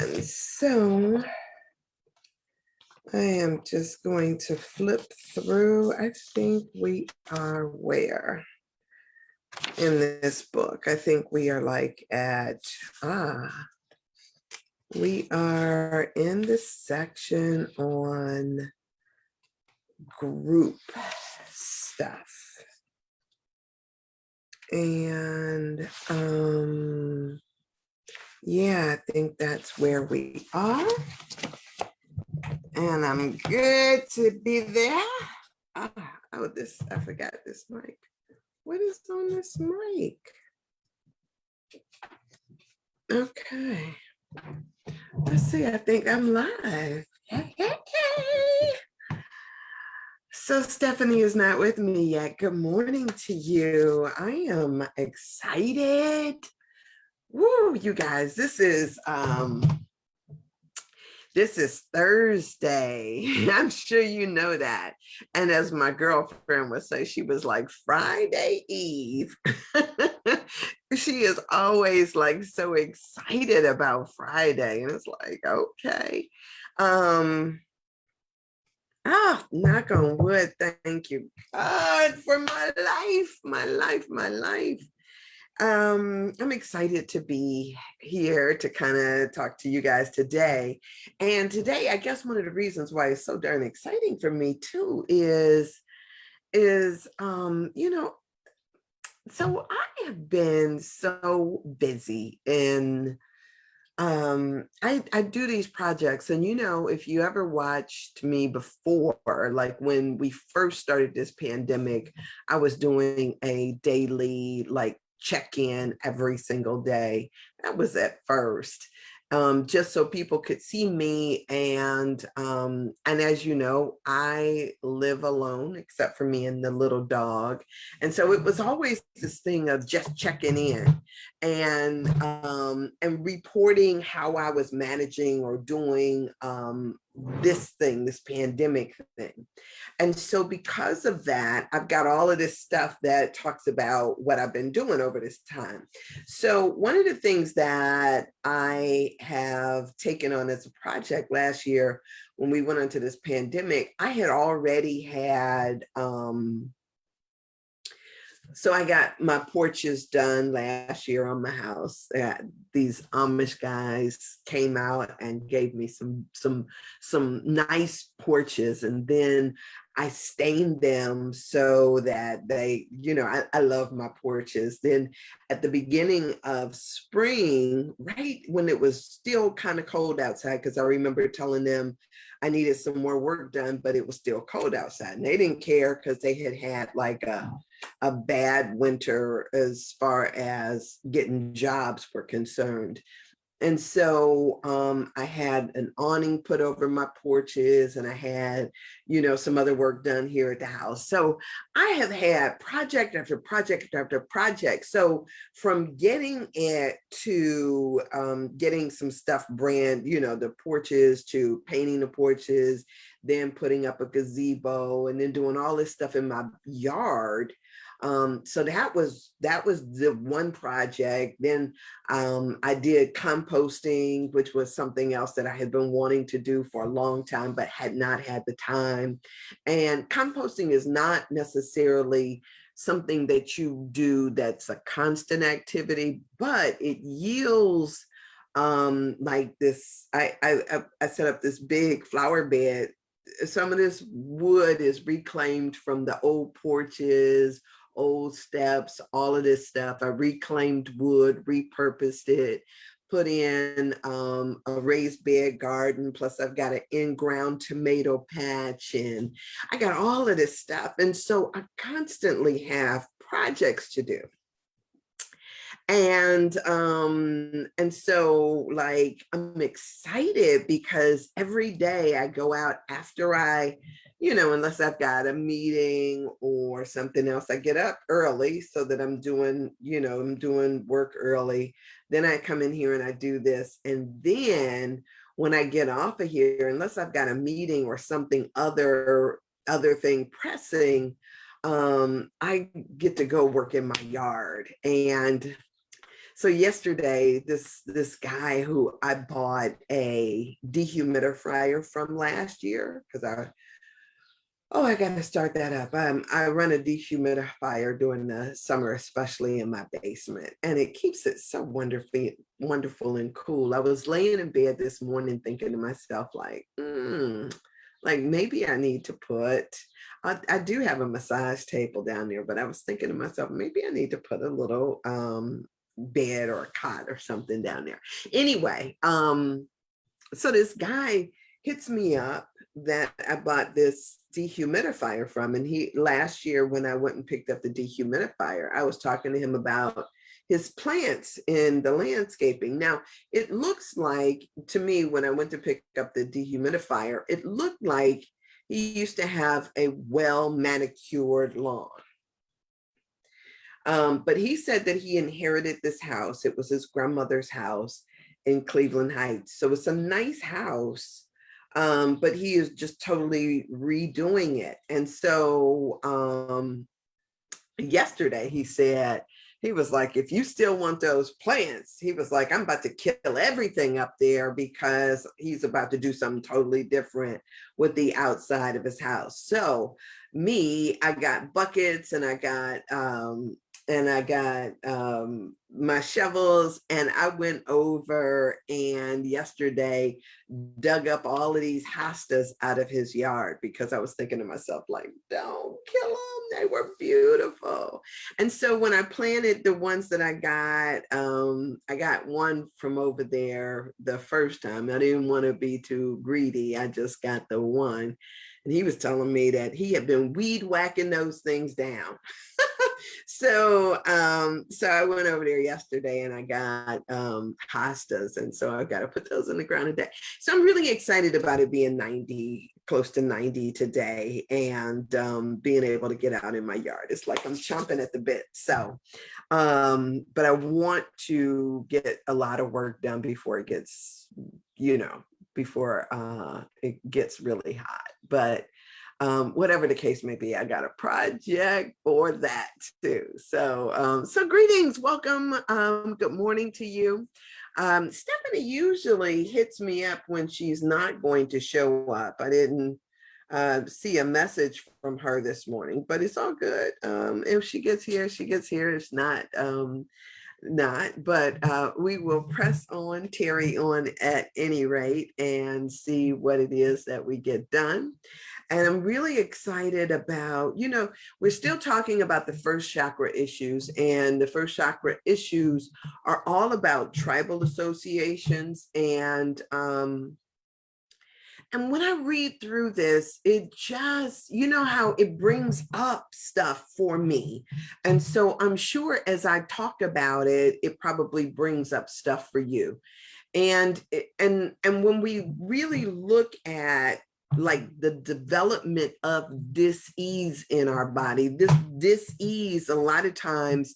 And so I am just going to flip through. I think we are where in this book? I think we are like at, we are in the section on group stuff. And yeah, I think that's where we are. And I'm good to be there. Oh, I forgot this mic. What is on this mic? Okay. Let's see, I think I'm live. Hey. So Stephanie is not with me yet. Good morning to you. I am excited. Woo, you guys, this is Thursday. I'm sure you know that. And as my girlfriend would say, she was like, Friday Eve. She is always like so excited about Friday. And it's like, okay. Knock on wood. Thank you, God, for my life. I'm excited to be here to kind of talk to you guys today. And today, I guess one of the reasons why it's so darn exciting for me too is so I have been so busy in I do these projects, and if you ever watched me before, like when we first started this pandemic, I was doing a daily like check-in every single day. That was at first. Just so people could see me. And as you know, I live alone except for me and the little dog. And so it was always this thing of just checking in and reporting how I was managing or doing this pandemic thing. And so because of that, I've got all of this stuff that talks about what I've been doing over this time. So one of the things that I have taken on as a project last year when we went into this pandemic, I had already had so I got my porches done last year on my house. These Amish guys came out and gave me some nice porches, and then I stained them so that they, I love my porches. Then at the beginning of spring, right when it was still kind of cold outside, because I remember telling them I needed some more work done, but it was still cold outside, and they didn't care because they had like a bad winter as far as getting jobs were concerned. And so I had an awning put over my porches, and I had, some other work done here at the house. So I have had project after project after project. So from getting it to getting some stuff the porches, to painting the porches, then putting up a gazebo, and then doing all this stuff in my yard. So that was the one project. Then I did composting, which was something else that I had been wanting to do for a long time, but had not had the time. And composting is not necessarily something that you do that's a constant activity, but it yields like this. I set up this big flower bed. Some of this wood is reclaimed from the old porches, old steps, all of this stuff. I reclaimed wood, repurposed it, put in a raised bed garden, plus I've got an in-ground tomato patch, and I got all of this stuff. And so I constantly have projects to do. And so like I'm excited because every day I go out after I, unless I've got a meeting or something else, I get up early so that I'm doing work early. Then I come in here and I do this. And then when I get off of here, unless I've got a meeting or something other thing pressing, I get to go work in my yard. And So yesterday, this guy who I bought a dehumidifier from last year, because I got to start that up. I run a dehumidifier during the summer, especially in my basement, and it keeps it so wonderful and cool. I was laying in bed this morning thinking to myself, like maybe I need to put, I do have a massage table down there, but I was thinking to myself, maybe I need to put a little bed or a cot or something down there. Anyway, so this guy hits me up that I bought this dehumidifier from. And last year when I went and picked up the dehumidifier, I was talking to him about his plants in the landscaping. Now, it looks like to me, when I went to pick up the dehumidifier, it looked like he used to have a well manicured lawn. But he said that he inherited this house. It was his grandmother's house in Cleveland Heights. So it's a nice house, but he is just totally redoing it. And so yesterday he said, he was like, if you still want those plants, he was like, I'm about to kill everything up there because he's about to do something totally different with the outside of his house. So I got buckets and I got my shovels, and I went over and yesterday dug up all of these hostas out of his yard because I was thinking to myself, like, don't kill them. They were beautiful. And so when I planted the ones that I got one from over there the first time. I didn't want to be too greedy. I just got the one. And he was telling me that he had been weed whacking those things down. So I went over there yesterday and I got hostas, and so I got to put those in the ground today. So I'm really excited about it being 90, close to 90 today, and being able to get out in my yard. It's like I'm chomping at the bit. So, but I want to get a lot of work done before it gets, before it gets really hot. But whatever the case may be, I got a project for that too. So, greetings, welcome, good morning to you. Stephanie usually hits me up when she's not going to show up. I didn't see a message from her this morning, but it's all good. If she gets here, she gets here. It's not, but we will press on, Terry on at any rate, and see what it is that we get done. And I'm really excited about, we're still talking about the first chakra issues, and the first chakra issues are all about tribal associations. And when I read through this, it just, how it brings up stuff for me. And so I'm sure as I talk about it, it probably brings up stuff for you. And when we really look at like the development of dis-ease in our body, this dis-ease a lot of times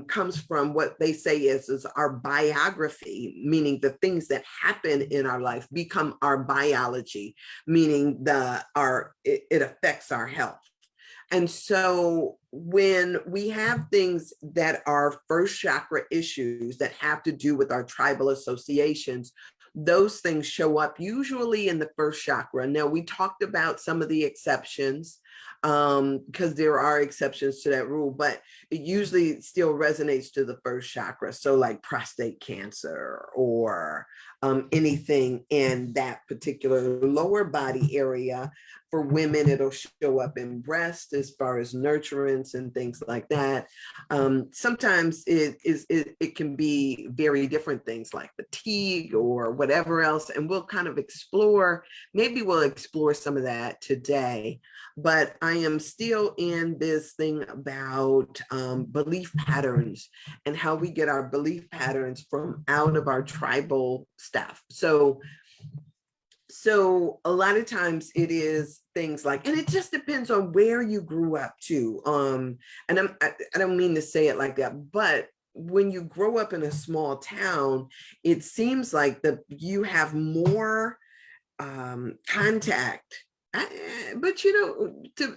comes from what they say is our biography, meaning the things that happen in our life become our biology, meaning it affects our health. And so when we have things that are first chakra issues that have to do with our tribal associations, those things show up usually in the first chakra. Now, we talked about some of the exceptions because there are exceptions to that rule, but it usually still resonates to the first chakra. So like prostate cancer or anything in that particular lower body area. For women, it'll show up in breast as far as nurturance and things like that. Sometimes it can be very different things like fatigue or whatever else. And we'll kind of maybe we'll explore some of that today. But I am still in this thing about belief patterns and how we get our belief patterns from out of our tribal stuff. So a lot of times it is things like, and it just depends on where you grew up too. And I don't mean to say it like that, but when you grow up in a small town, it seems like you have more contact. But you know,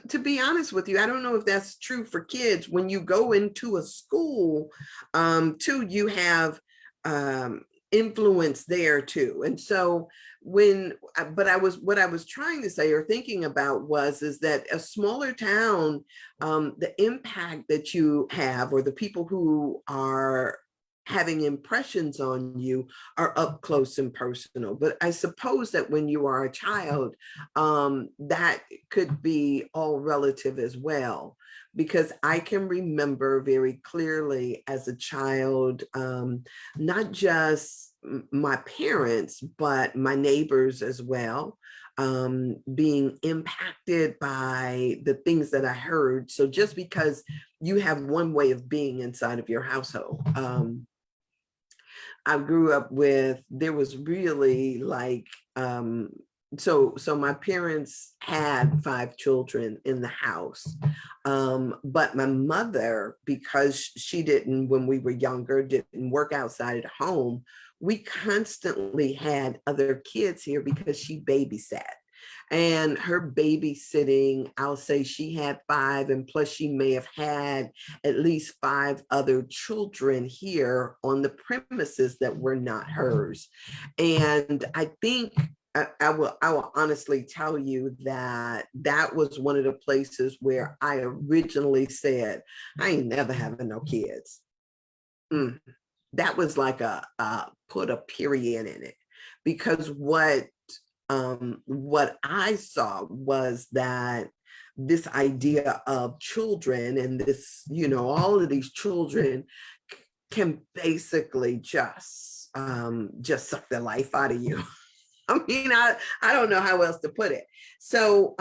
to be honest with you, I don't know if that's true for kids. When you go into a school, too, you have um, influence there too. And so what I was trying to say or thinking about is that a smaller town, the impact that you have, or the people who are having impressions on you, are up close and personal. But I suppose that when you are a child, that could be all relative as well, because I can remember very clearly as a child, not just my parents, but my neighbors as well, being impacted by the things that I heard. So just because you have one way of being inside of your household, I grew up with, there was really like, so my parents had 5 children in the house. But my mother, because she didn't, when we were younger, didn't work outside of the home, we constantly had other kids here because she babysat. And her babysitting, I'll say she had 5, and plus she may have had at least 5 other children here on the premises that were not hers. And I think I will honestly tell you that that was one of the places where I originally said, I ain't never having no kids. That was like a put a period in it, because what I saw was that this idea of children, and this, you know, all of these children can basically just suck the life out of you. I mean, I don't know how else to put it. So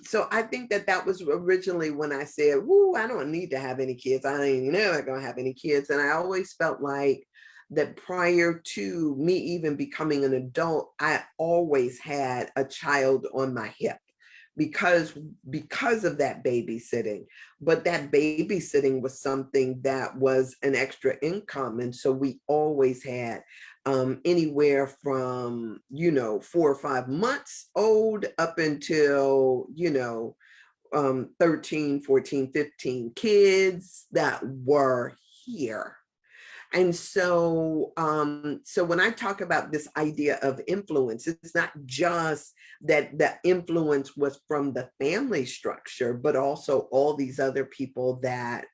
so I think that that was originally when I said, "Woo, I don't need to have any kids. I ain't never gonna have any kids." And I always felt like that prior to me even becoming an adult, I always had a child on my hip, because of that babysitting. But that babysitting was something that was an extra income, and so we always had anywhere from, you know, 4 or 5 months old up until, you know, 13, 14, 15 kids that were here. And so, so when I talk about this idea of influence, it's not just that the influence was from the family structure, but also all these other people that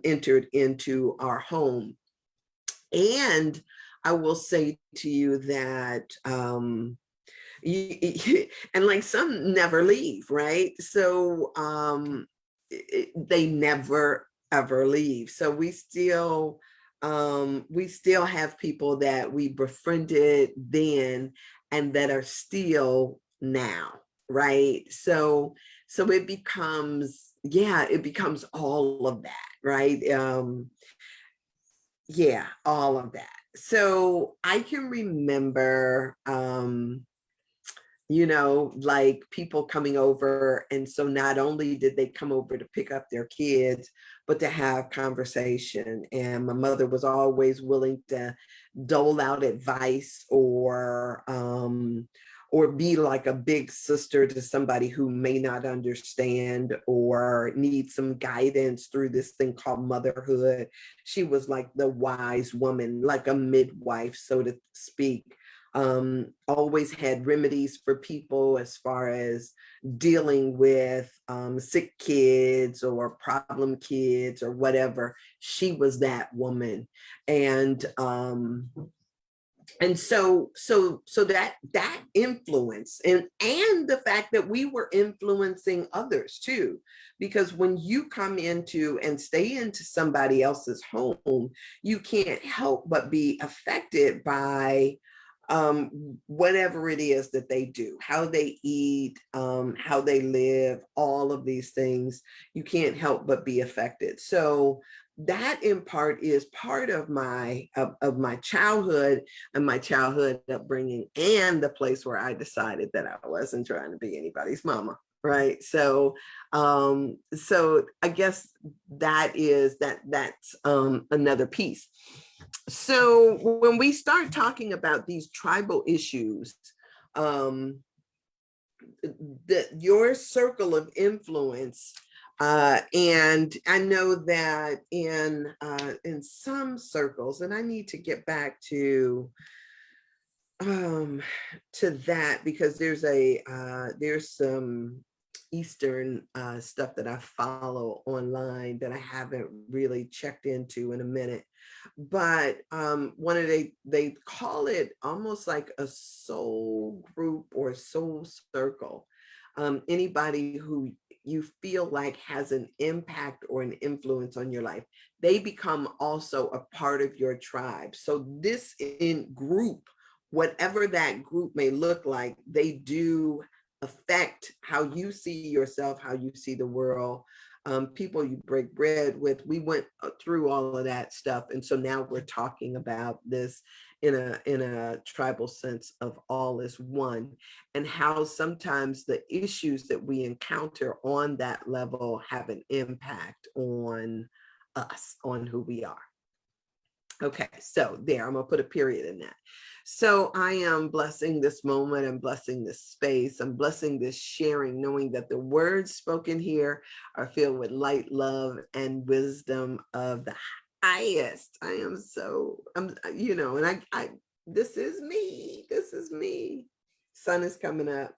entered into our home. And I will say to you that, and like some never leave, right? So they never ever leave. So we still have people that we befriended then and that are still now, right? So it becomes, yeah, it becomes all of that, right? Yeah, all of that. So I can remember, you know, like people coming over. And so not only did they come over to pick up their kids, but to have conversation. And my mother was always willing to dole out advice, or be like a big sister to somebody who may not understand or need some guidance through this thing called motherhood. She was like the wise woman, like a midwife, so to speak. Always had remedies for people as far as dealing with sick kids or problem kids or whatever. She was that woman. And so that influence, and the fact that we were influencing others too, because when you come into and stay into somebody else's home, you can't help but be affected by whatever it is that they do, how they eat, how they live, all of these things. You can't help but be affected. So that in part is part of my childhood and my childhood upbringing, and the place where I decided that I wasn't trying to be anybody's mama. Right. So I guess that's another piece. So when we start talking about these tribal issues, your circle of influence. And I know that in some circles, and I need to get back to that, because there's some Eastern stuff that I follow online that I haven't really checked into in a minute. But they call it almost like a soul group or soul circle. Anybody who you feel like has an impact or an influence on your life, they become also a part of your tribe. So this in group, whatever that group may look like, they do affect how you see yourself, how you see the world. People you break bread with, we went through all of that stuff. And so now we're talking about this in a tribal sense of all is one, and how sometimes the issues that we encounter on that level have an impact on us, on who we are. Okay, so there, I'm gonna put a period in that. So I am blessing this moment, I'm blessing this space, I'm blessing this sharing, knowing that the words spoken here are filled with light, love, and wisdom of the highest. I'm, and I this is me. Sun is coming up.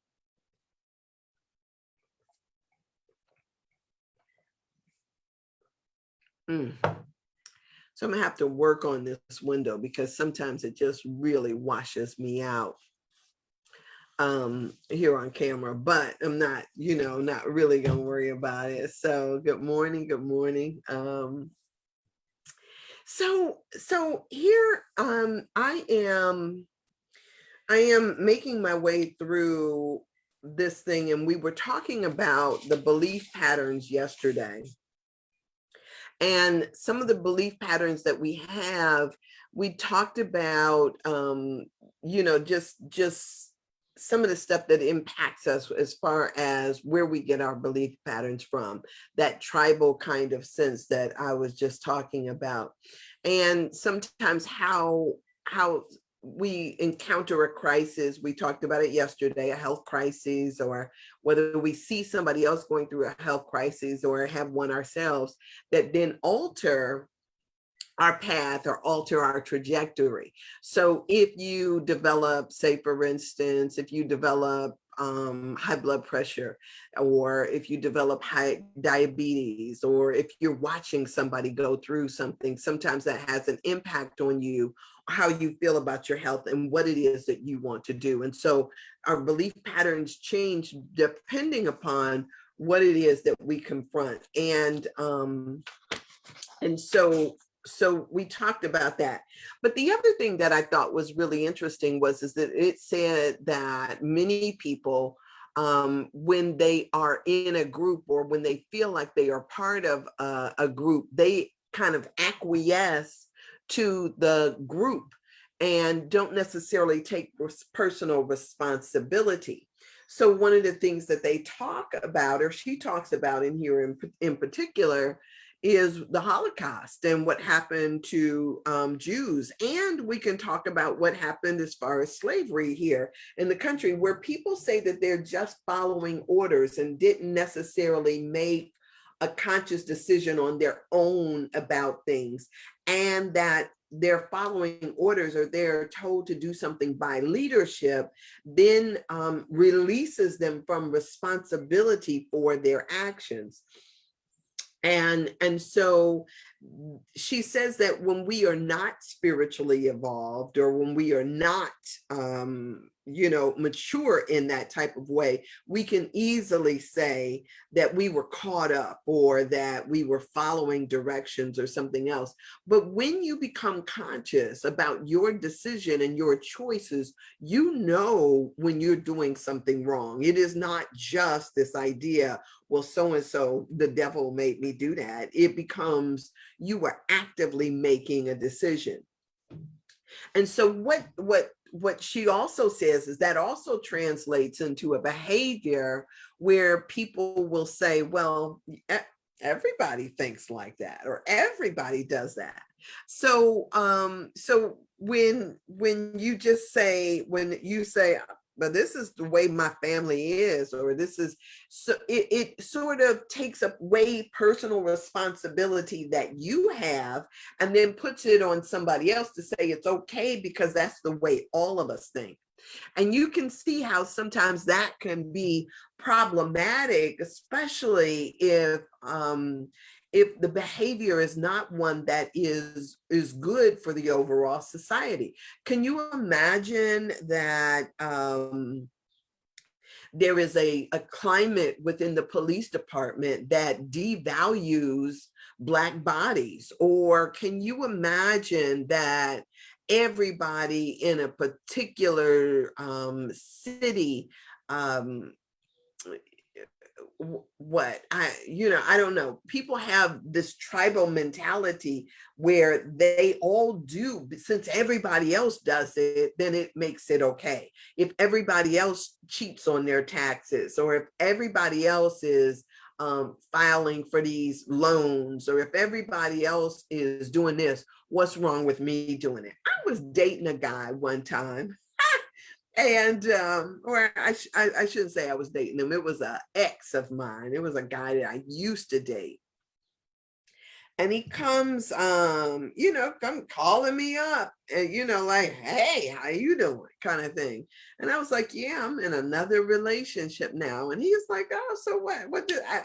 So I'm gonna have to work on this window, because sometimes it just really washes me out here on camera, but I'm not, not really gonna worry about it. So good morning. So here I am making my way through this thing, and we were talking about the belief patterns yesterday. And some of the belief patterns that we have, we talked about, just some of the stuff that impacts us as far as where we get our belief patterns from, that tribal kind of sense that I was just talking about. And sometimes how we encounter a crisis. We talked about it yesterday, a health crisis, or whether we see somebody else going through a health crisis or have one ourselves, that then alter our path or alter our trajectory. So if you develop, say, for instance, if you develop high blood pressure, or if you develop high diabetes, or if you're watching somebody go through something, sometimes that has an impact on you, how you feel about your health and what it is that you want to do. And so our belief patterns change depending upon what it is that we confront. And so we talked about that. But the other thing that I thought was really interesting is that it said that many people, when they are in a group, or when they feel like they are part of a group, they kind of acquiesce to the group and don't necessarily take personal responsibility. So one of the things that they talk about, or she talks about in here in particular, is the Holocaust and what happened to Jews. And we can talk about what happened as far as slavery here in the country, where people say that they're just following orders and didn't necessarily make a conscious decision on their own about things, and that they're following orders, or they're told to do something by leadership, then releases them from responsibility for their actions. And so she says that when we are not spiritually evolved, or when we are not, mature in that type of way, we can easily say that we were caught up, or that we were following directions or something else. But when you become conscious about your decision and your choices, when you're doing something wrong. It is not just this idea, well, so-and-so, the devil made me do that. It becomes, you are actively making a decision. And so what she also says is that also translates into a behavior where people will say, well, everybody thinks like that, or everybody does that. So when you say, but this is the way my family is, or this is, so it sort of takes away personal responsibility that you have and then puts it on somebody else to say it's okay because that's the way all of us think. And you can see how sometimes that can be problematic, especially if the behavior is not one that is good for the overall society. Can you imagine that there is a climate within the police department that devalues Black bodies? Or can you imagine that everybody in a particular city, um, what I don't know, people have this tribal mentality where they all do, since everybody else does it, then it makes it okay. If everybody else cheats on their taxes, or if everybody else is filing for these loans, or if everybody else is doing this, what's wrong with me doing it? I was dating a guy one time, and or I shouldn't say I was dating him. It was an ex of mine. It was a guy that I used to date. And he comes, come calling me up and, like, hey, how you doing? Kind of thing. And I was like, yeah, I'm in another relationship now. And he's like, oh, so what? What did I,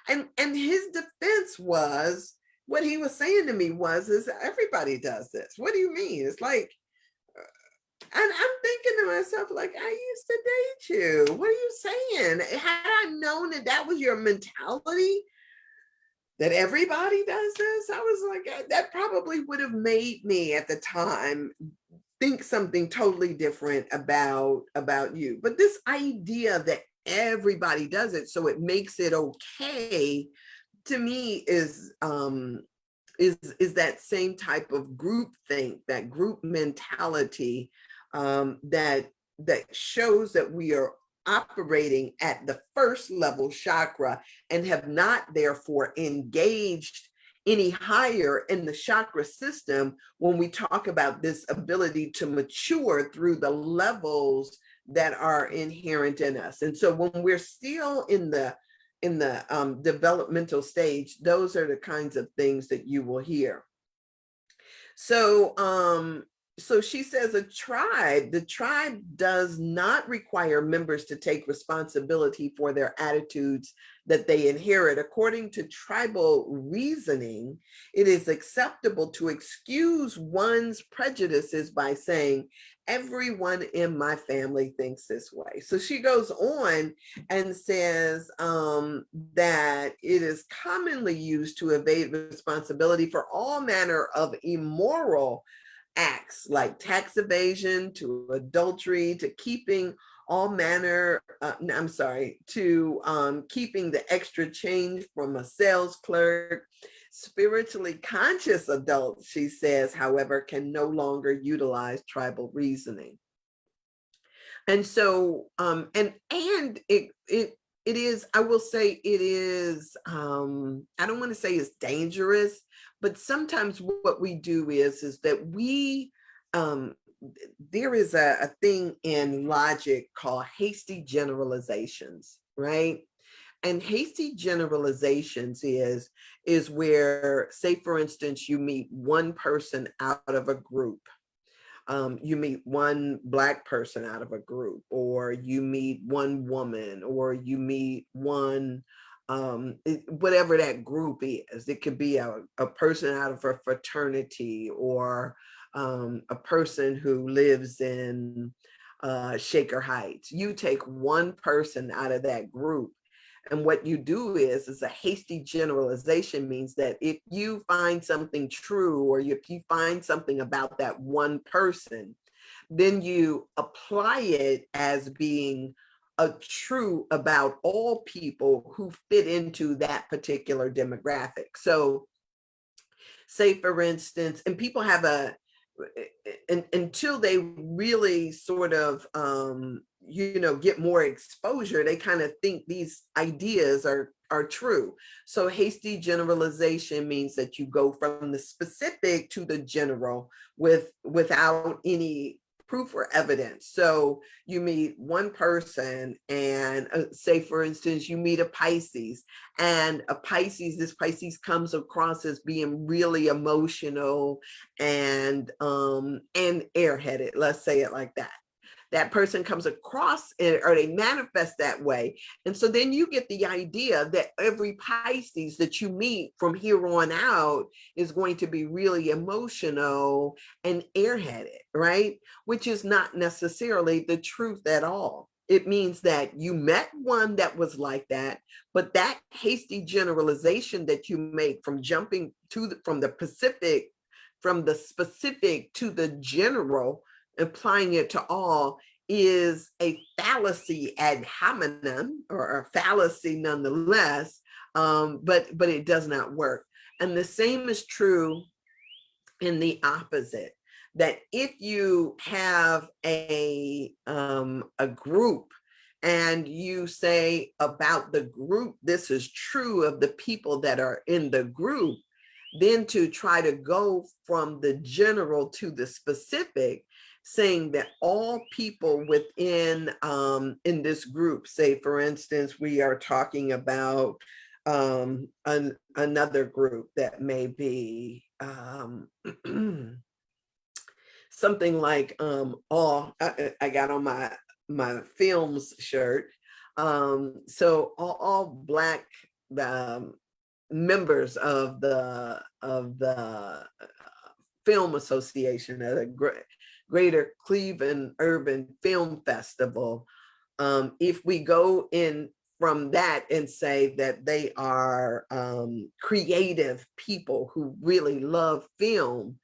and his defense was, what he was saying to me is everybody does this. What do you mean? It's like, and I'm thinking to myself, like, I used to date you. What are you saying? Had I known that that was your mentality, that everybody does this, I was like, that probably would have made me at the time think something totally different about you. But this idea that everybody does it, so it makes it okay, to me is that same type of group think, that group mentality, that shows that we are operating at the first level chakra and have not therefore engaged any higher in the chakra system when we talk about this ability to mature through the levels that are inherent in us. And so when we're still in the developmental stage, those are the kinds of things that you will hear. So she says the tribe does not require members to take responsibility for their attitudes that they inherit. According to tribal reasoning, it is acceptable to excuse one's prejudices by saying, everyone in my family thinks this way. So she goes on and says that it is commonly used to evade responsibility for all manner of immoral acts, like tax evasion, to adultery, to keeping all manner, to keeping the extra change from a sales clerk. Spiritually conscious adults, she says, however, can no longer utilize tribal reasoning. And so, and it is, I will say it is, I don't want to say it's dangerous, but sometimes what we do is that we, there is a thing in logic called hasty generalizations, right? And hasty generalizations is where, say, for instance, you meet one person out of a group. You meet one Black person out of a group, or you meet one woman, or you meet one, whatever that group is. It could be a person out of a fraternity, or a person who lives in Shaker Heights. You take one person out of that group, and what you do is a hasty generalization, means that if you find something true, or if you find something about that one person, then you apply it as being a true about all people who fit into that particular demographic. So say, for instance, and people have until they really sort of get more exposure, they kind of think these ideas are true. So hasty generalization means that you go from the specific to the general without any proof or evidence. So you meet one person and say, for instance, you meet a Pisces, and this Pisces comes across as being really emotional and airheaded. Let's say it like that. That person comes across it, or they manifest that way. And so then you get the idea that every Pisces that you meet from here on out is going to be really emotional and airheaded, right? Which is not necessarily the truth at all. It means that you met one that was like that, but that hasty generalization that you make from jumping to from the specific to the general, applying it to all, is a fallacy ad hominem, or a fallacy nonetheless, but it does not work. And the same is true in the opposite, that if you have a group and you say about the group, this is true of the people that are in the group, then to try to go from the general to the specific, saying that all people within in this group, say for instance, we are talking about another group that may be something like all, I got on my films shirt, so all Black members of the Film Association at a Greater Cleveland Urban Film Festival. If we go in from that and say that they are creative people who really love film,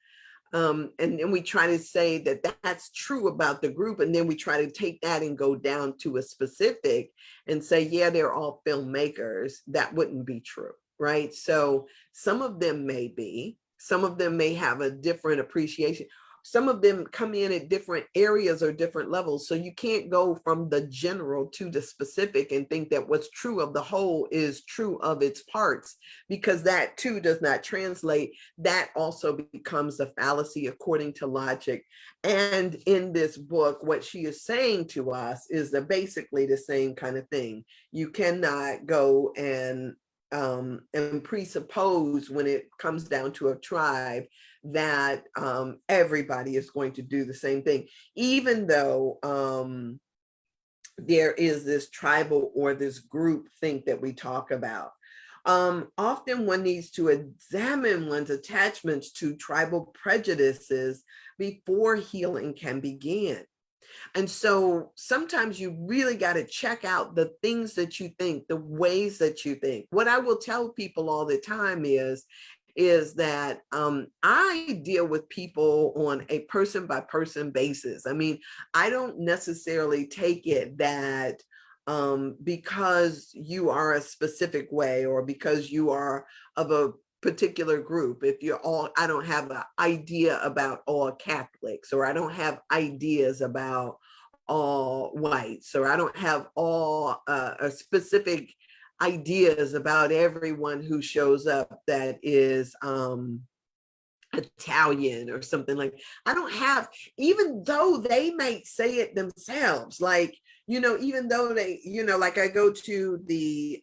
and then we try to say that that's true about the group, and then we try to take that and go down to a specific and say, yeah, they're all filmmakers, that wouldn't be true, right? So some of them may be, some of them may have a different appreciation. Some of them come in at different areas or different levels. So you can't go from the general to the specific and think that what's true of the whole is true of its parts, because that too does not translate. That also becomes a fallacy according to logic. And in this book, what she is saying to us is that basically the same kind of thing. You cannot go and presuppose, when it comes down to a tribe, that everybody is going to do the same thing, even though there is this tribal or this group think that we talk about. Often one needs to examine one's attachments to tribal prejudices before healing can begin. And so sometimes you really got to check out the things that you think, the ways that you think. What I will tell people all the time is that I deal with people on a person by person basis. I mean, I don't necessarily take it that because you are a specific way, or because you are of a particular group, if you're all, I don't have an idea about all Catholics, or I don't have ideas about all whites, or I don't have all a specific ideas about everyone who shows up that is Italian or something. Like, I don't have, even though they might say it themselves, like, you know, even though they, you know, like I go to the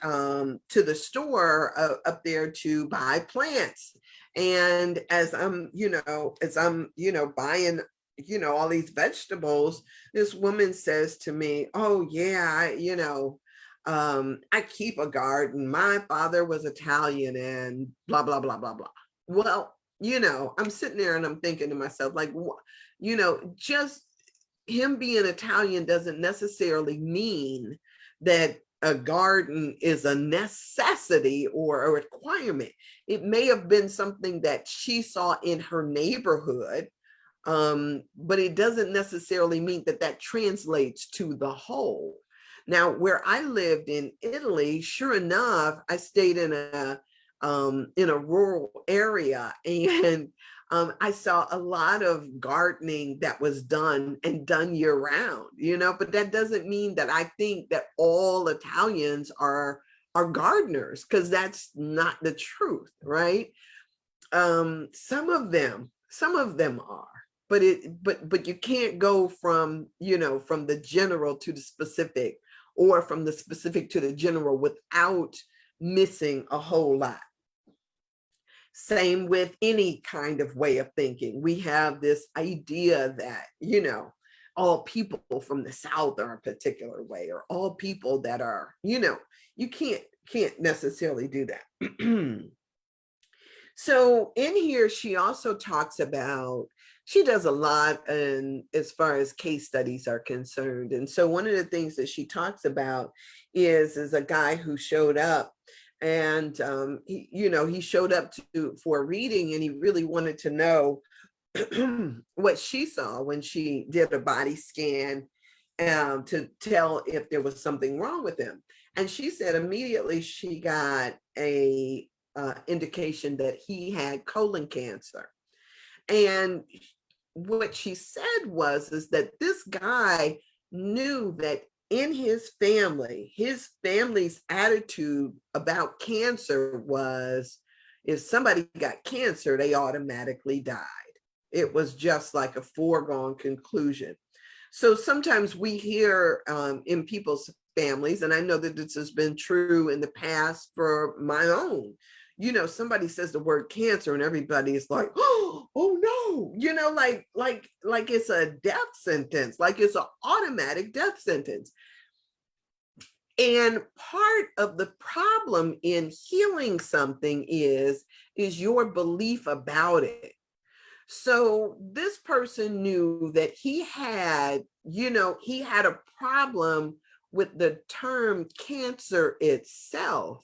store up there to buy plants, and as I'm buying, all these vegetables, this woman says to me, oh yeah, I keep a garden. My father was Italian and blah, blah, blah, blah, blah. Well, I'm sitting there and I'm thinking to myself, like, just him being Italian doesn't necessarily mean that a garden is a necessity or a requirement. It may have been something that she saw in her neighborhood, but it doesn't necessarily mean that translates to the whole. Now, where I lived in Italy, sure enough, I stayed in a rural area, and I saw a lot of gardening that was done year round, but that doesn't mean that I think that all Italians are gardeners, because that's not the truth, right? Some of them are. but you can't go from, from the general to the specific, or from the specific to the general without missing a whole lot. Same with any kind of way of thinking. We have this idea that, all people from the South are a particular way, or all people that are, you can't necessarily do that. So in here, she also talks about, she does a lot in as far as case studies are concerned. And so one of the things that she talks about is a guy who showed up, and he showed up for a reading, and he really wanted to know what she saw when she did a body scan, to tell if there was something wrong with him. And she said immediately she got a indication that he had colon cancer. And what she said is that this guy knew that in his family's attitude about cancer was, if somebody got cancer, they automatically died. It was just like a foregone conclusion. So sometimes we hear in people's families, and I know that this has been true in the past for my own, somebody says the word cancer and everybody is like, oh no, like it's a death sentence, like it's an automatic death sentence. And part of the problem in healing something is your belief about it. So this person knew that he had a problem with the term cancer itself.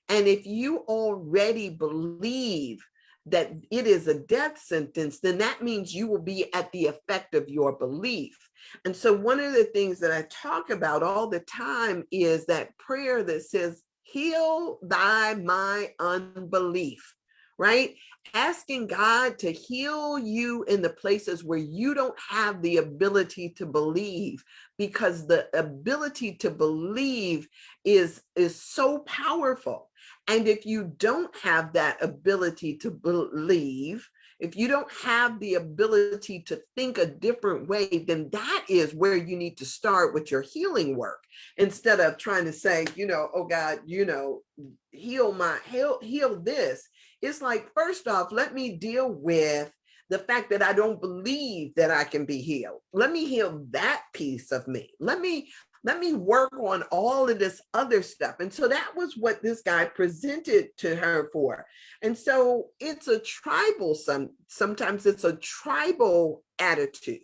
And if you already believe that it is a death sentence, then that means you will be at the effect of your belief. And so one of the things that I talk about all the time is that prayer that says, heal my unbelief, right? Asking God to heal you in the places where you don't have the ability to believe, because the ability to believe is so powerful. And if you don't have that ability to believe, if you don't have the ability to think a different way, then that is where you need to start with your healing work, instead of trying to say, oh God, heal this. It's like, first off, let me deal with the fact that I don't believe that I can be healed. Let me heal that piece of me. Let me work on all of this other stuff. And so that was what this guy presented to her for. And so it's a tribal, sometimes it's a tribal attitude.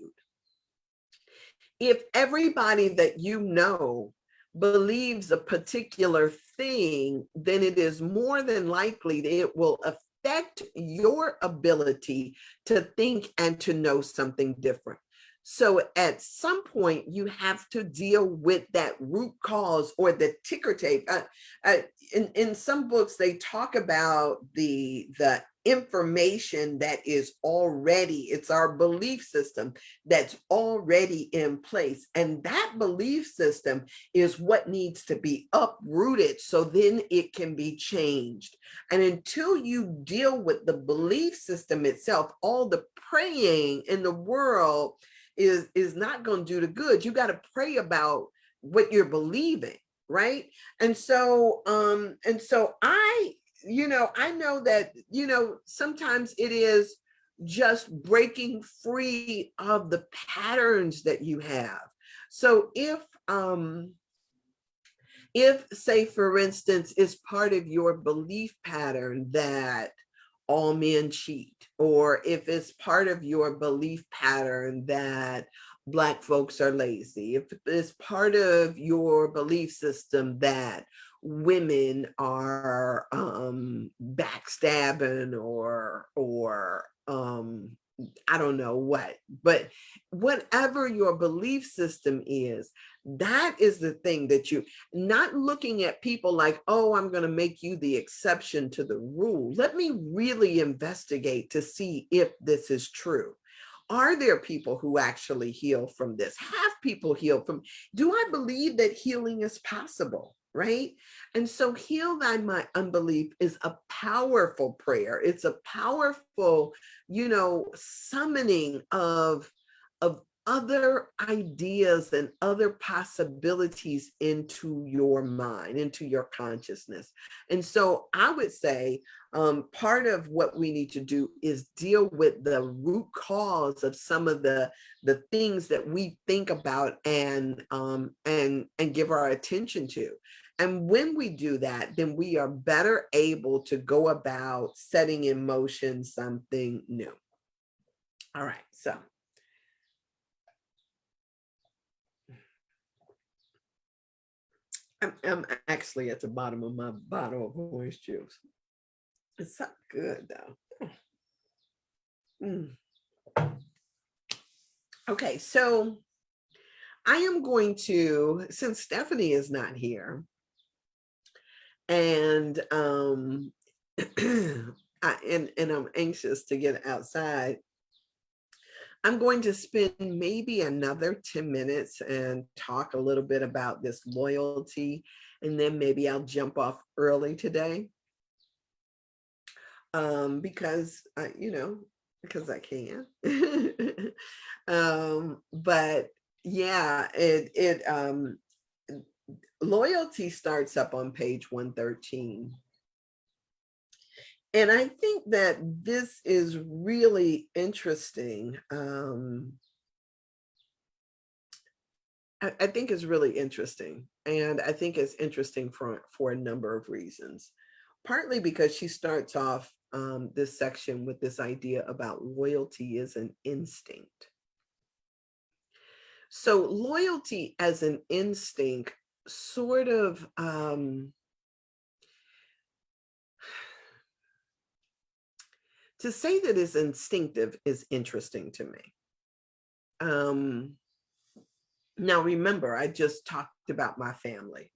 If everybody that believes a particular thing, then it is more than likely that it will affect your ability to think and to know something different. So at some point, you have to deal with that root cause, or the ticker tape. In some books, they talk about the information that is already, it's our belief system that's already in place. And that belief system is what needs to be uprooted, so then it can be changed. And until you deal with the belief system itself, all the praying in the world is not going to do the good. You got to pray about what you're believing, right? And so I know that, sometimes it is just breaking free of the patterns that you have. So if say, for instance, is part of your belief pattern that all men cheat, or if it's part of your belief pattern that Black folks are lazy, if it's part of your belief system that women are backstabbing, or I don't know what, but whatever your belief system is, that is the thing that you, not looking at people like, oh, I'm going to make you the exception to the rule. Let me really investigate to see if this is true. Are there people who actually heal from this? Have people healed from? Do I believe that healing is possible? right? And so heal thy my unbelief is a powerful prayer. It's a powerful, summoning of other ideas and other possibilities into your mind, into your consciousness. And so I would say part of what we need to do is deal with the root cause of some of the things that we think about and give our attention to. And when we do that, then we are better able to go about setting in motion something new. All right, so I'm actually at the bottom of my bottle of orange juice. It's so good though. Mm. Okay, so I am going to, since Stephanie is not here, and and I'm anxious to get outside, I'm going to spend maybe another 10 minutes and talk a little bit about this loyalty, and then maybe I'll jump off early today because because I can. But yeah, loyalty starts up on page 113. And I think that this is really interesting. I think it's really interesting. And I think it's interesting for a number of reasons. Partly because she starts off this section with this idea about loyalty is an instinct. So loyalty as an instinct sort of to say that it's instinctive is interesting to me. Now remember, I just talked about my family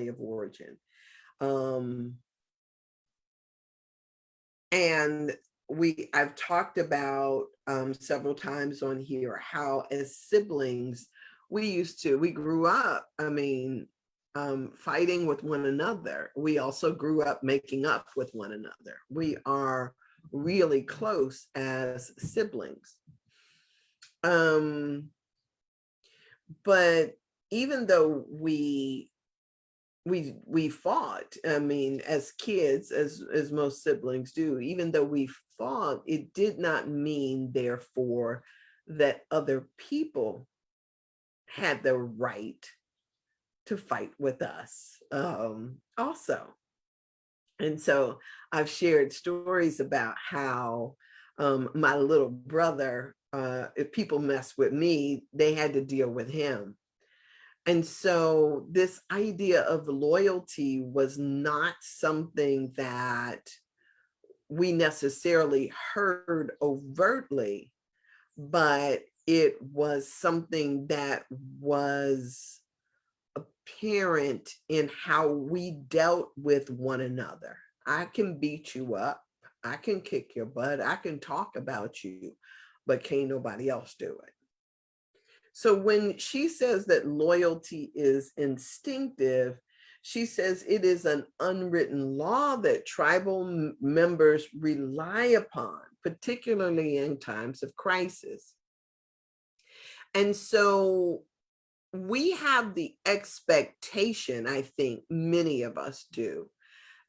of origin. And I've talked about several times on here how as siblings, we grew up, fighting with one another. We also grew up making up with one another. We are really close as siblings. But even though we fought, as kids, as most siblings do, even though we fought, it did not mean therefore that other people had the right to fight with us also. And so I've shared stories about how my little brother, if people mess with me, they had to deal with him. And so this idea of loyalty was not something that we necessarily heard overtly, but it was something that was apparent in how we dealt with one another. I can beat you up, I can kick your butt, I can talk about you, but can't nobody else do it. So when she says that loyalty is instinctive, she says it is an unwritten law that tribal members rely upon, particularly in times of crisis. And so we have the expectation, I think many of us do,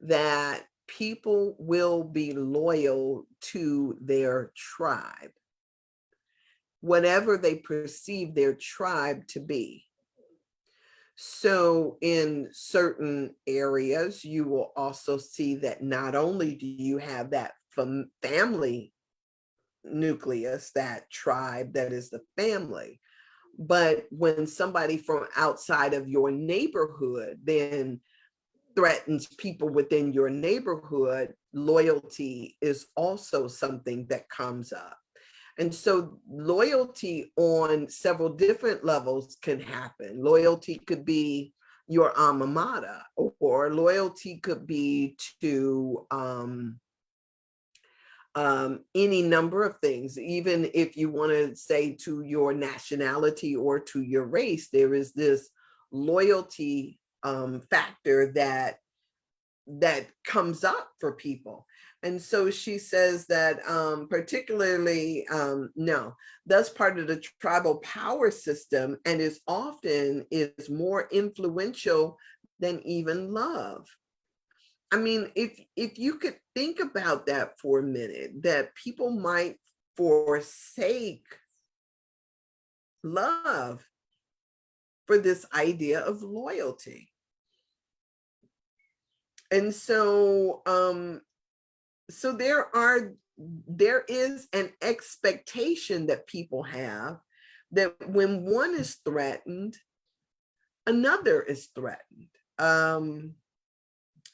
that people will be loyal to their tribe, whatever they perceive their tribe to be. So in certain areas, you will also see that not only do you have that family nucleus, that tribe that is the family, but when somebody from outside of your neighborhood then threatens people within your neighborhood, loyalty is also something that comes up. And so loyalty on several different levels can happen. Loyalty could be your alma mater, or loyalty could be to any number of things. Even if you want to say to your nationality or to your race, there is this loyalty factor that comes up for people. And so she says that particularly, no, that's part of the tribal power system and is often more influential than even love. I mean, if you could think about that for a minute, that people might forsake love for this idea of loyalty. And so so there is an expectation that people have that when one is threatened, another is threatened.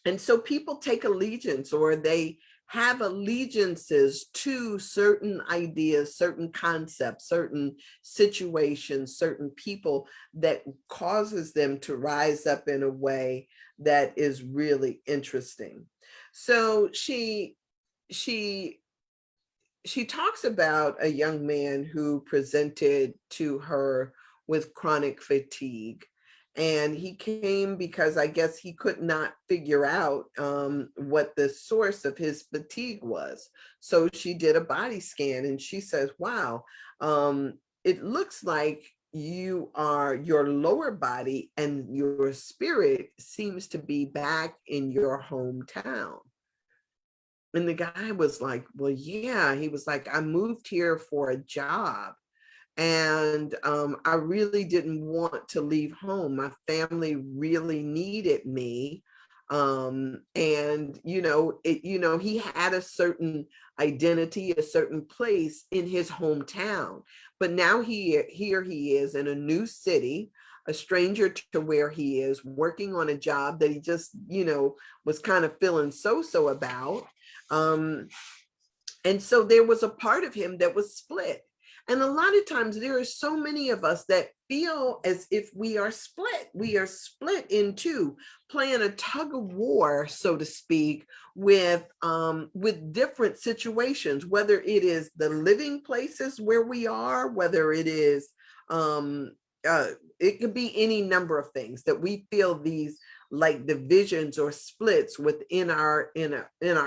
And so people take allegiance, or they have allegiances to certain ideas, certain concepts, certain situations, certain people, that causes them to rise up in a way that is really interesting. So she talks about a young man who presented to her with chronic fatigue. And he came because I guess he could not figure out what the source of his fatigue was. So she did a body scan and she says, wow, it looks like your lower body and your spirit seems to be back in your hometown. And the guy was like, well, yeah. He was like, I moved here for a job. And I really didn't want to leave home. My family really needed me. And, he had a certain identity, a certain place in his hometown. But now here he is in a new city, a stranger to where he is, working on a job that he just, was kind of feeling so about. And so there was a part of him that was split. And a lot of times there are so many of us that feel as if we are split. We are split in two, playing a tug of war, so to speak, with different situations, whether it is the living places where we are, whether it is, it could be any number of things that we feel these like divisions or splits within our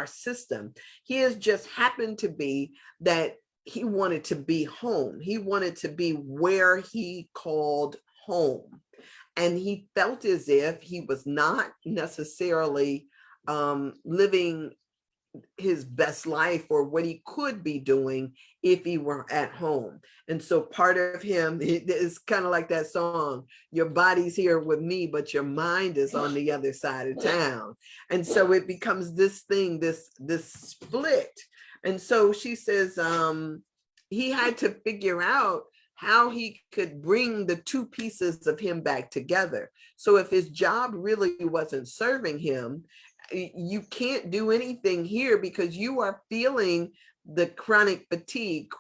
system. He has just happened to be that he wanted to be home. He wanted to be where he called home. And he felt as if he was not necessarily living his best life or what he could be doing if he were at home. And so part of him is kind of like that song, your body's here with me, but your mind is on the other side of town. And so it becomes this thing, this split. And so she says he had to figure out how he could bring the two pieces of him back together. So if his job really wasn't serving him, you can't do anything here because you are feeling the chronic fatigue.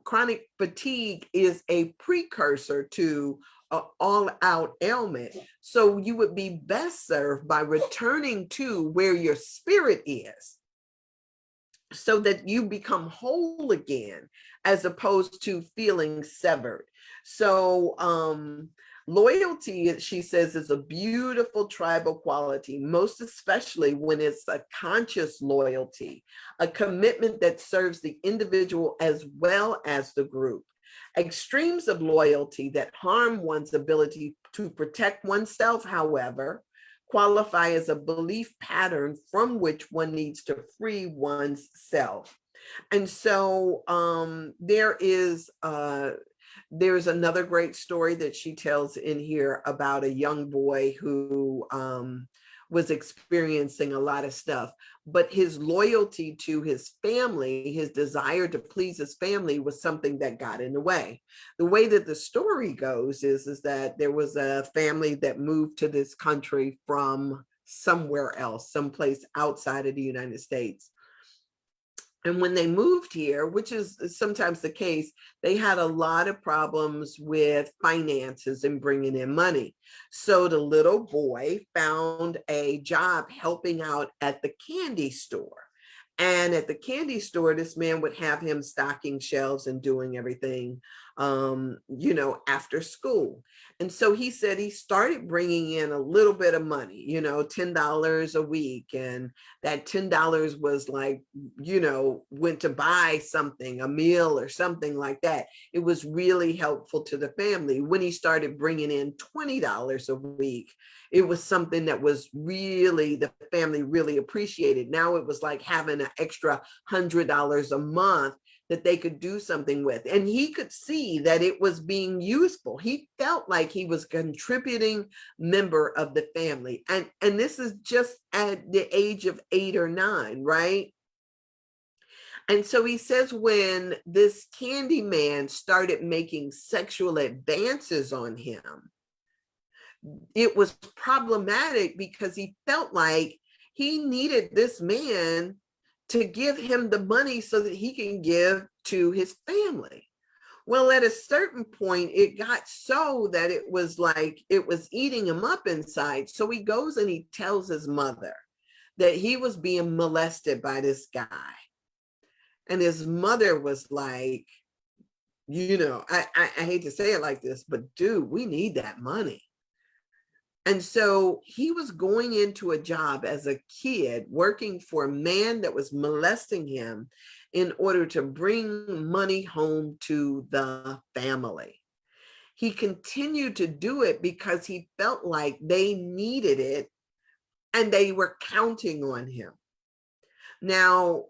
Chronic fatigue is a precursor to an all-out ailment. So you would be best served by returning to where your spirit is, so that you become whole again, as opposed to feeling severed. So loyalty, she says, is a beautiful tribal quality, most especially when it's a conscious loyalty, a commitment that serves the individual as well as the group. Extremes of loyalty that harm one's ability to protect oneself, however, qualify as a belief pattern from which one needs to free one's self. And so there's another great story that she tells in here about a young boy who was experiencing a lot of stuff, but his loyalty to his family, his desire to please his family, was something that got in the way. The way that the story goes is that there was a family that moved to this country from somewhere else, someplace outside of the United States. And when they moved here, which is sometimes the case, they had a lot of problems with finances and bringing in money. So the little boy found a job helping out at the candy store. And at the candy store, this man would have him stocking shelves and doing everything. after school. And so he said he started bringing in a little bit of money, $10 a week. And that $10 was like, went to buy something, a meal or something like that. It was really helpful to the family. When he started bringing in $20 a week, it was something that was really, the family really appreciated. Now it was like having an extra $100 a month that they could do something with. And he could see that it was being useful. He felt like he was a contributing member of the family. And this is just at the age of 8 or 9, right? And so he says when this candy man started making sexual advances on him, it was problematic because he felt like he needed this man to give him the money so that he can give to his family. Well, at a certain point, it got so that it was like it was eating him up inside. So he goes and he tells his mother that he was being molested by this guy. And his mother was like, I hate to say it like this, but dude, we need that money. And so he was going into a job as a kid, working for a man that was molesting him in order to bring money home to the family. He continued to do it because he felt like they needed it and they were counting on him. Now,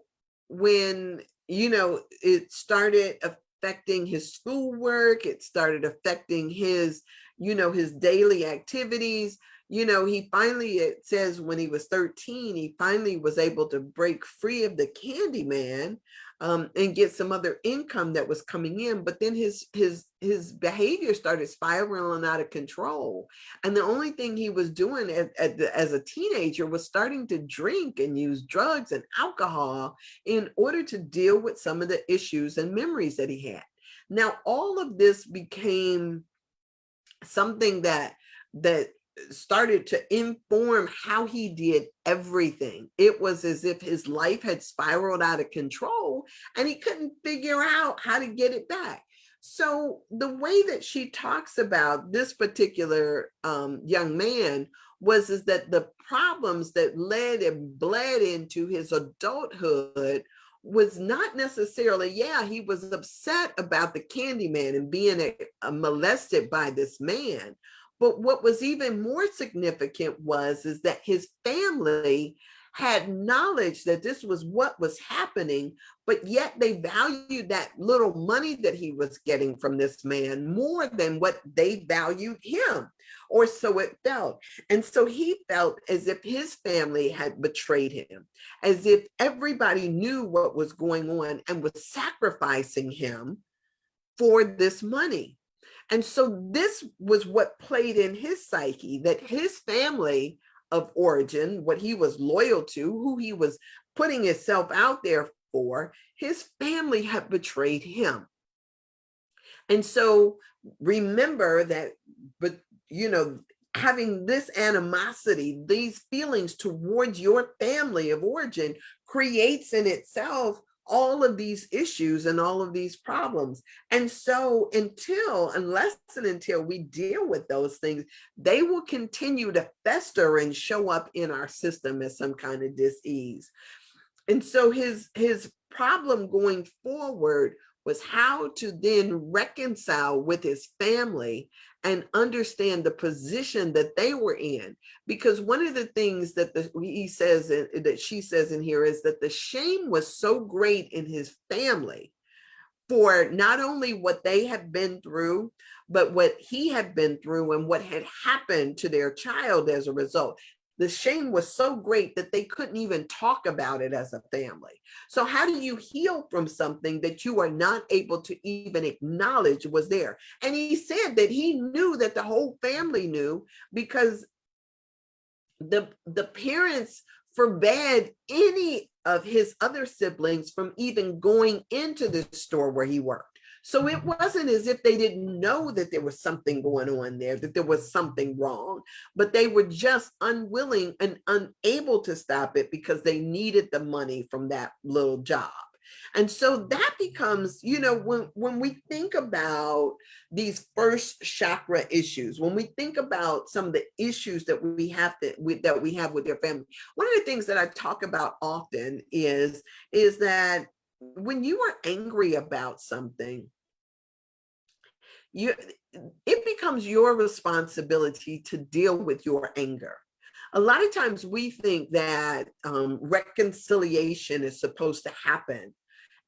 when, it started affecting his schoolwork, it started affecting his his daily activities. He finally, it says when he was 13, he finally was able to break free of the candy man and get some other income that was coming in. But then his behavior started spiraling out of control. And the only thing he was doing as a teenager was starting to drink and use drugs and alcohol in order to deal with some of the issues and memories that he had. Now, all of this became something that started to inform how he did everything. It was as if his life had spiraled out of control and he couldn't figure out how to get it back. So the way that she talks about this particular young man is that the problems that led and bled into his adulthood was not necessarily, he was upset about the candy man and being molested by this man. But what was even more significant is that his family had knowledge that this was what was happening, but yet they valued that little money that he was getting from this man more than what they valued him, or so it felt. And so he felt as if his family had betrayed him, as if everybody knew what was going on and was sacrificing him for this money. And so this was what played in his psyche, that his family of origin, what he was loyal to, who he was putting himself out there for, his family had betrayed him. And so remember that, but having this animosity, these feelings towards your family of origin creates in itself all of these issues and all of these problems. And so unless and until we deal with those things, they will continue to fester and show up in our system as some kind of dis-ease. And so his problem going forward was how to then reconcile with his family and understand the position that they were in. Because one of the things that she says in here is that the shame was so great in his family for not only what they had been through, but what he had been through and what had happened to their child as a result. The shame was so great that they couldn't even talk about it as a family. So how do you heal from something that you are not able to even acknowledge was there? And he said that he knew that the whole family knew, because the parents forbade any of his other siblings from even going into the store where he worked. So it wasn't as if they didn't know that there was something going on there, that there was something wrong, but they were just unwilling and unable to stop it because they needed the money from that little job. And so that becomes, when we think about these first chakra issues, when we think about some of the issues that we have with their family, one of the things that I talk about often is that when you are angry about something, it becomes your responsibility to deal with your anger. A lot of times we think that reconciliation is supposed to happen,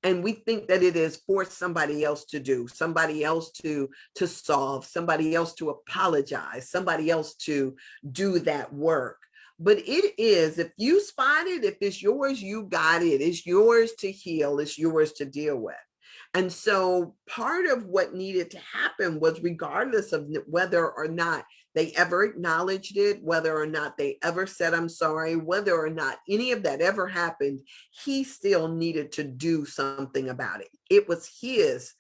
and we think that it is for somebody else to do, somebody else to solve, somebody else to apologize, somebody else to do that work. But it is, if you spot it, if it's yours, you got it. It's yours to heal. It's yours to deal with. And so part of what needed to happen was, regardless of whether or not they ever acknowledged it, whether or not they ever said, I'm sorry, whether or not any of that ever happened, he still needed to do something about it. It was his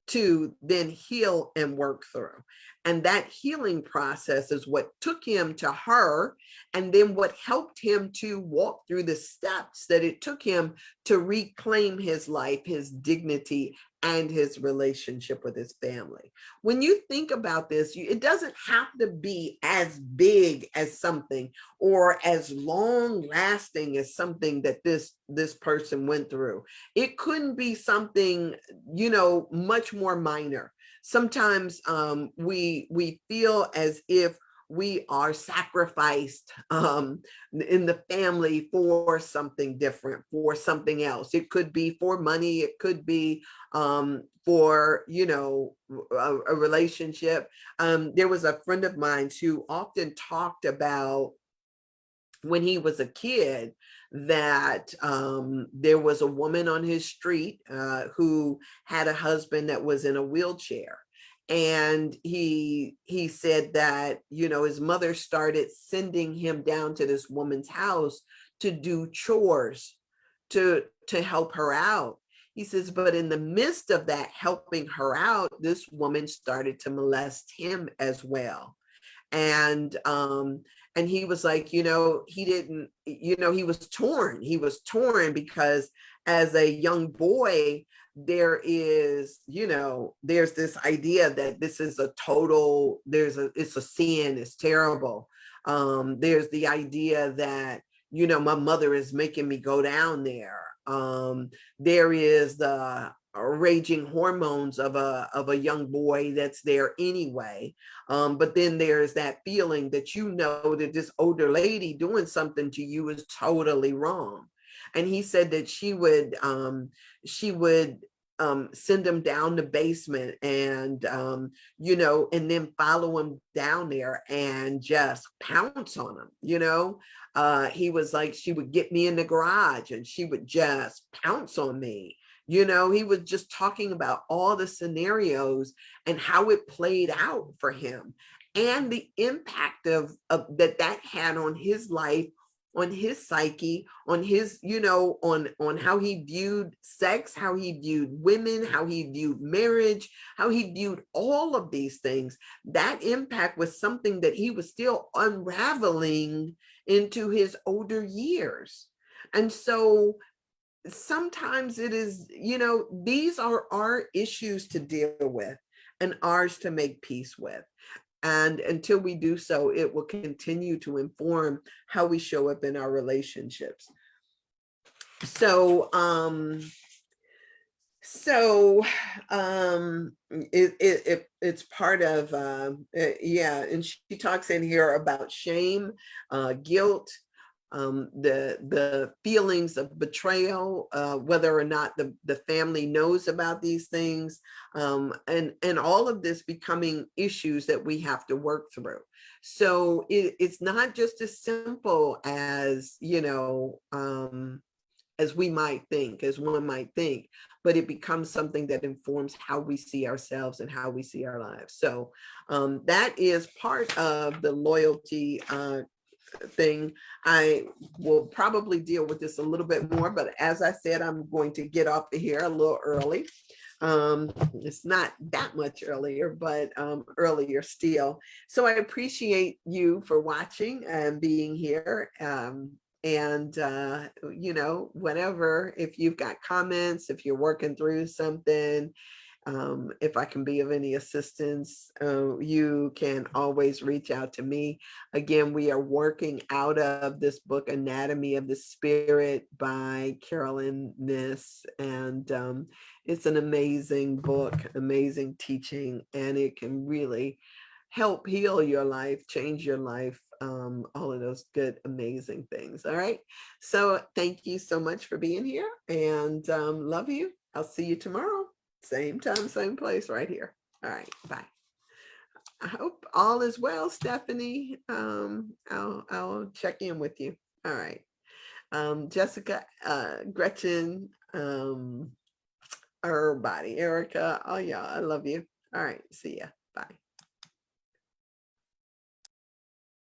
to then heal and work through. And that healing process is what took him to her, and then what helped him to walk through the steps that it took him to reclaim his life, his dignity, and his relationship with his family. When you think about this, it doesn't have to be as big as something, or as long lasting as something that this person went through. It couldn't be something, much more minor. Sometimes we feel as if we are sacrificed in the family for something different, for something else. It could be for money. It could be for, a relationship. There was a friend of mine who often talked about, when he was a kid, that there was a woman on his street who had a husband that was in a wheelchair. And he said that, his mother started sending him down to this woman's house to do chores, to help her out. He says, but in the midst of that helping her out, this woman started to molest him as well. And he was like, he didn't, he was torn because, as a young boy, there is, there's this idea that this is it's a sin, it's terrible. There's the idea that, my mother is making me go down there. There is the raging hormones of a young boy that's there anyway. But then there's that feeling that, that this older lady doing something to you is totally wrong. And he said that she would send him down the basement, and and then follow him down there and just pounce on him. He was like, she would get me in the garage and she would just pounce on me. He was just talking about all the scenarios and how it played out for him, and the impact of that had on his life, on his psyche, on his, on how he viewed sex, how he viewed women, how he viewed marriage, how he viewed all of these things. That impact was something that he was still unraveling into his older years. And so sometimes it is, these are our issues to deal with and ours to make peace with. And until we do so, it will continue to inform how we show up in our relationships. So, it's part of, yeah. And she talks in here about shame, guilt, the feelings of betrayal, whether or not the family knows about these things, and all of this becoming issues that we have to work through. So it's not just as simple as, as we might think, as one might think, but it becomes something that informs how we see ourselves and how we see our lives. So that is part of the loyalty thing. I will probably deal with this a little bit more, but as I said, I'm going to get off of here a little early. It's not that much earlier, but earlier still. So I appreciate you for watching and being here. And, whatever, if you've got comments, if you're working through something, if I can be of any assistance, you can always reach out to me. Again, we are working out of this book, Anatomy of the Spirit by Carolyn Niss. And it's an amazing book, amazing teaching, and it can really help heal your life, change your life, all of those good, amazing things. All right. So thank you so much for being here, and love you. I'll see you tomorrow. Same time, same place, right here. All right, bye. I hope all is well, Stephanie. I'll check in with you. All right. Jessica, Gretchen, everybody, Erica, all y'all, I love you. All right, see ya. Bye.